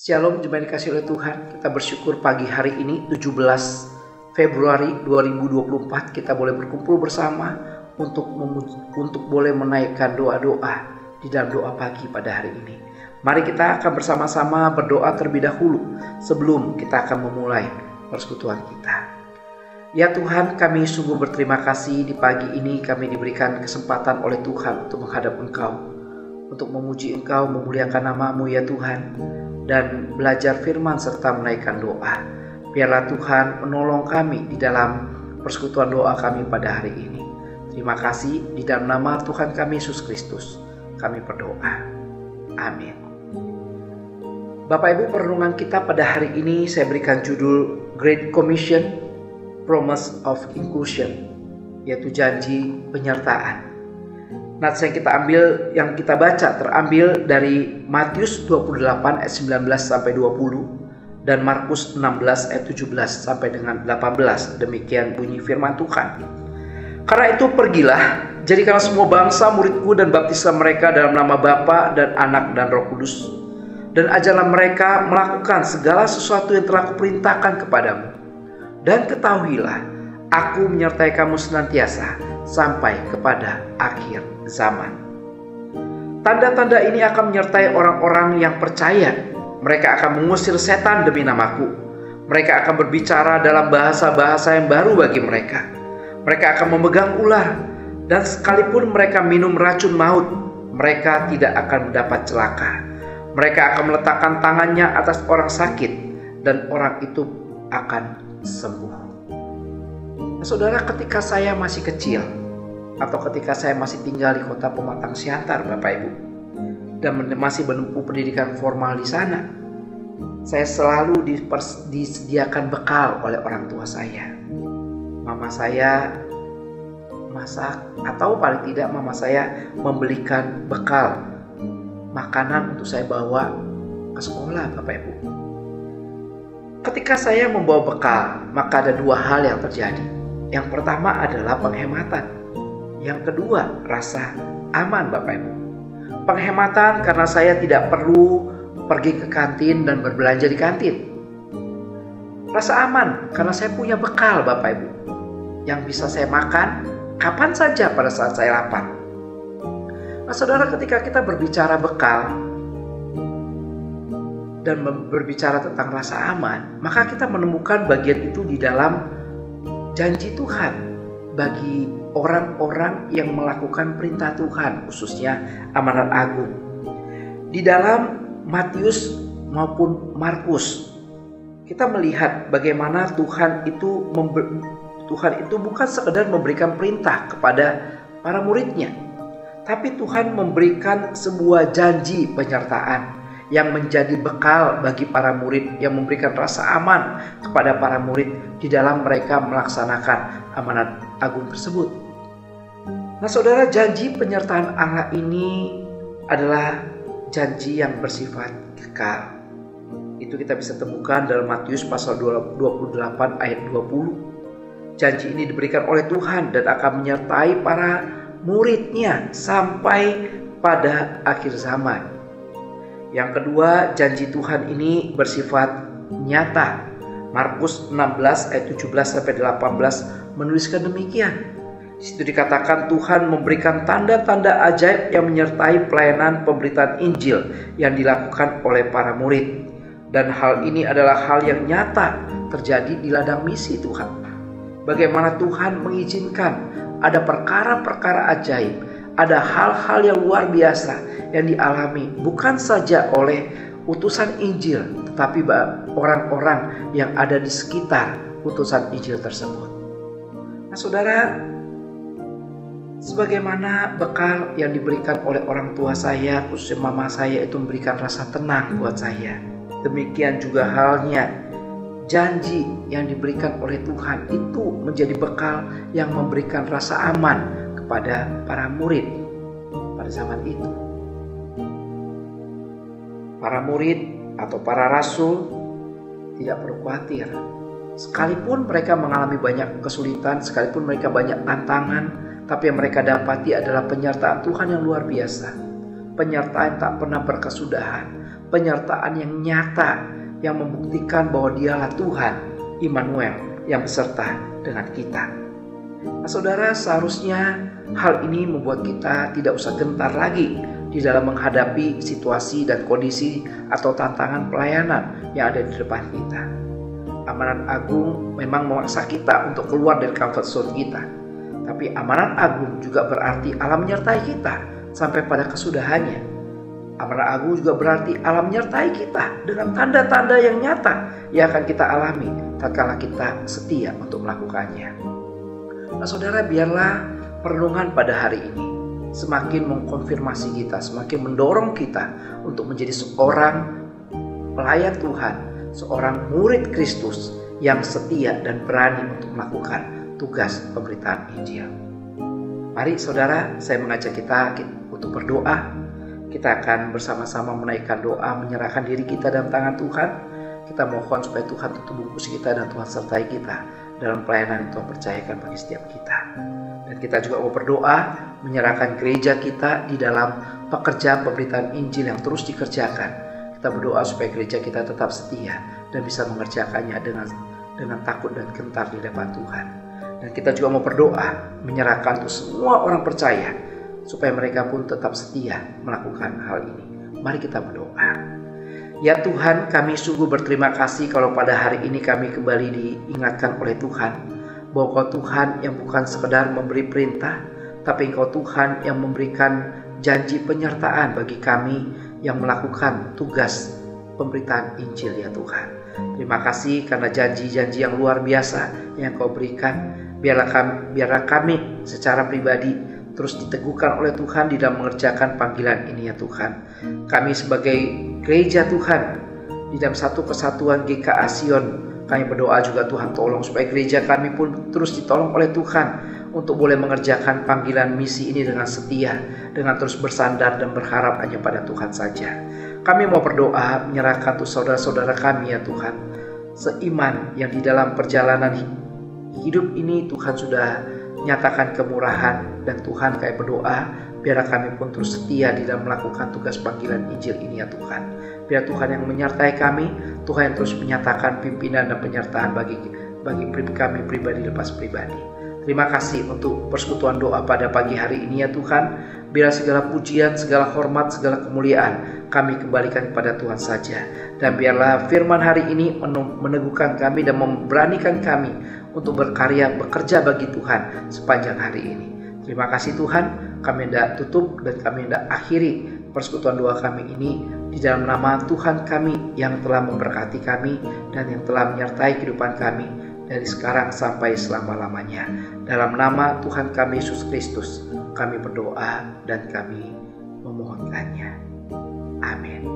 Shalom, jemaat dikasih oleh Tuhan. Kita bersyukur pagi hari ini 17 Februari 2024 kita boleh berkumpul bersama untuk boleh menaikkan doa-doa di dalam doa pagi pada hari ini. Mari kita akan bersama-sama berdoa terlebih dahulu sebelum kita akan memulai persekutuan kita. Ya Tuhan, kami sungguh berterima kasih di pagi ini kami diberikan kesempatan oleh Tuhan untuk menghadap Engkau, untuk memuji Engkau, memuliakan nama-Mu ya Tuhan, dan belajar firman serta menaikkan doa. Biarlah Tuhan menolong kami di dalam persekutuan doa kami pada hari ini. Terima kasih, di dalam nama Tuhan kami Yesus Kristus kami berdoa. Amin. Bapak Ibu, perenungan kita pada hari ini saya berikan judul Great Commission, Promise of Inclusion, yaitu janji penyertaan. Nats yang kita baca terambil dari Matius 28 ayat 19 sampai 20 dan Markus 16 ayat 17 sampai dengan 18. Demikian bunyi firman Tuhan. Karena itu pergilah, jadikanlah semua bangsa muridku dan baptislah mereka dalam nama Bapa dan Anak dan Roh Kudus, dan ajarlah mereka melakukan segala sesuatu yang telah kuperintahkan kepadamu. Dan ketahuilah, aku menyertai kamu senantiasa sampai kepada akhir zaman. Tanda-tanda ini akan menyertai orang-orang yang percaya. Mereka akan mengusir setan demi namaku. Mereka akan berbicara dalam bahasa-bahasa yang baru bagi mereka. Mereka akan memegang ular, dan sekalipun mereka minum racun maut, mereka tidak akan mendapat celaka. Mereka akan meletakkan tangannya atas orang sakit, dan orang itu akan sembuh. Saudara, ketika saya masih kecil, atau ketika saya masih tinggal di kota Pematang Siantar, Bapak Ibu, dan masih menempuh pendidikan formal di sana, saya selalu disediakan bekal oleh orang tua saya. Mama saya masak, atau paling tidak mama saya membelikan bekal makanan untuk saya bawa ke sekolah, Bapak Ibu. Ketika saya membawa bekal, maka ada dua hal yang terjadi. Yang pertama adalah penghematan. Yang kedua, rasa aman, Bapak Ibu. Penghematan karena saya tidak perlu pergi ke kantin dan berbelanja di kantin. Rasa aman karena saya punya bekal, Bapak Ibu, yang bisa saya makan kapan saja pada saat saya lapar. Nah, saudara, ketika kita berbicara bekal dan berbicara tentang rasa aman, maka kita menemukan bagian itu di dalam janji Tuhan bagi orang-orang yang melakukan perintah Tuhan, khususnya amanat agung. Di dalam Matius maupun Markus, kita melihat bagaimana Tuhan itu bukan sekedar memberikan perintah kepada para muridnya, tapi Tuhan memberikan sebuah janji penyertaan yang menjadi bekal bagi para murid, yang memberikan rasa aman kepada para murid di dalam mereka melaksanakan amanat agung tersebut. Nah saudara, janji penyertaan Allah ini adalah janji yang bersifat kekal. Itu kita bisa temukan dalam Matius pasal 28 ayat 20. Janji ini diberikan oleh Tuhan dan akan menyertai para muridnya sampai pada akhir zaman. Yang kedua, janji Tuhan ini bersifat nyata. Markus 16 ayat 17 sampai 18 menuliskan demikian. Di situ dikatakan Tuhan memberikan tanda-tanda ajaib yang menyertai pelayanan pemberitaan Injil yang dilakukan oleh para murid. Dan hal ini adalah hal yang nyata terjadi di ladang misi Tuhan. Bagaimana Tuhan mengizinkan ada perkara-perkara ajaib, ada hal-hal yang luar biasa yang dialami bukan saja oleh utusan Injil, tetapi orang-orang yang ada di sekitar utusan Injil tersebut. Nah saudara, sebagaimana bekal yang diberikan oleh orang tua saya, khususnya mama saya, itu memberikan rasa tenang buat saya, demikian juga halnya janji yang diberikan oleh Tuhan itu menjadi bekal yang memberikan rasa aman kepada para murid pada zaman itu. Para murid atau para rasul tidak perlu khawatir. Sekalipun mereka mengalami banyak kesulitan, sekalipun mereka banyak tantangan, tapi yang mereka dapati adalah penyertaan Tuhan yang luar biasa. Penyertaan tak pernah berkesudahan. penyertaan yang nyata yang membuktikan bahwa Dialah Tuhan Immanuel yang beserta dengan kita. Nah, saudara, seharusnya hal ini membuat kita tidak usah gentar lagi di dalam menghadapi situasi dan kondisi atau tantangan pelayanan yang ada di depan kita. Amanat agung memang memaksa kita untuk keluar dari comfort zone kita. Tapi amanat agung juga berarti Allah menyertai kita sampai pada kesudahannya. Amanat agung juga berarti Allah menyertai kita dengan tanda-tanda yang nyata yang akan kita alami tatkala kita setia untuk melakukannya. Nah, saudara, biarlah perenungan pada hari ini semakin mengkonfirmasi kita, semakin mendorong kita untuk menjadi seorang pelayan Tuhan, seorang murid Kristus yang setia dan berani untuk melakukan tugas pemberitaan Injil. Mari saudara, saya mengajak kita untuk berdoa. Kita akan bersama-sama menaikkan doa, menyerahkan diri kita dalam tangan Tuhan. Kita mohon supaya Tuhan tutup bungkus kita dan Tuhan sertai kita dalam pelayanan yang Tuhan percayakan bagi setiap kita. Dan kita juga mau berdoa menyerahkan gereja kita di dalam pekerjaan pemberitaan Injil yang terus dikerjakan. Kita berdoa supaya gereja kita tetap setia dan bisa mengerjakannya dengan takut dan gentar di depan Tuhan. Dan kita juga mau berdoa menyerahkan untuk semua orang percaya supaya mereka pun tetap setia melakukan hal ini. Mari kita berdoa. Ya Tuhan, kami sungguh berterima kasih kalau pada hari ini kami kembali diingatkan oleh Tuhan bahwa Engkau Tuhan yang bukan sekedar memberi perintah, tapi Engkau Tuhan yang memberikan janji penyertaan bagi kami yang melakukan tugas pemberitaan Injil, ya Tuhan. Terima kasih karena janji-janji yang luar biasa yang Engkau berikan. Biarlah kami secara pribadi terus diteguhkan oleh Tuhan di dalam mengerjakan panggilan ini, ya Tuhan. Kami sebagai gereja Tuhan di dalam satu kesatuan GKA Sion, kami berdoa juga Tuhan tolong supaya gereja kami pun terus ditolong oleh Tuhan untuk boleh mengerjakan panggilan misi ini dengan setia, dengan terus bersandar dan berharap hanya pada Tuhan saja. Kami mau berdoa menyerahkan untuk saudara-saudara kami, ya Tuhan, seiman yang di dalam perjalanan hidup ini Tuhan sudah nyatakan kemurahan, dan Tuhan kami berdoa biarlah kami pun terus setia di dalam melakukan tugas panggilan Injil ini, ya Tuhan. Biar Tuhan yang menyertai kami, Tuhan yang terus menyatakan pimpinan dan penyertaan bagi kami pribadi lepas pribadi. Terima kasih untuk persekutuan doa pada pagi hari ini, ya Tuhan. Biar segala pujian, segala hormat, segala kemuliaan kami kembalikan kepada Tuhan saja. Dan biarlah firman hari ini meneguhkan kami dan memberanikan kami untuk berkarya, bekerja bagi Tuhan sepanjang hari ini. Terima kasih Tuhan, kami hendak tutup dan kami hendak akhiri persekutuan doa kami ini di dalam nama Tuhan kami yang telah memberkati kami dan yang telah menyertai kehidupan kami dari sekarang sampai selama-lamanya. Dalam nama Tuhan kami Yesus Kristus, kami berdoa dan kami memohonkannya. Amin.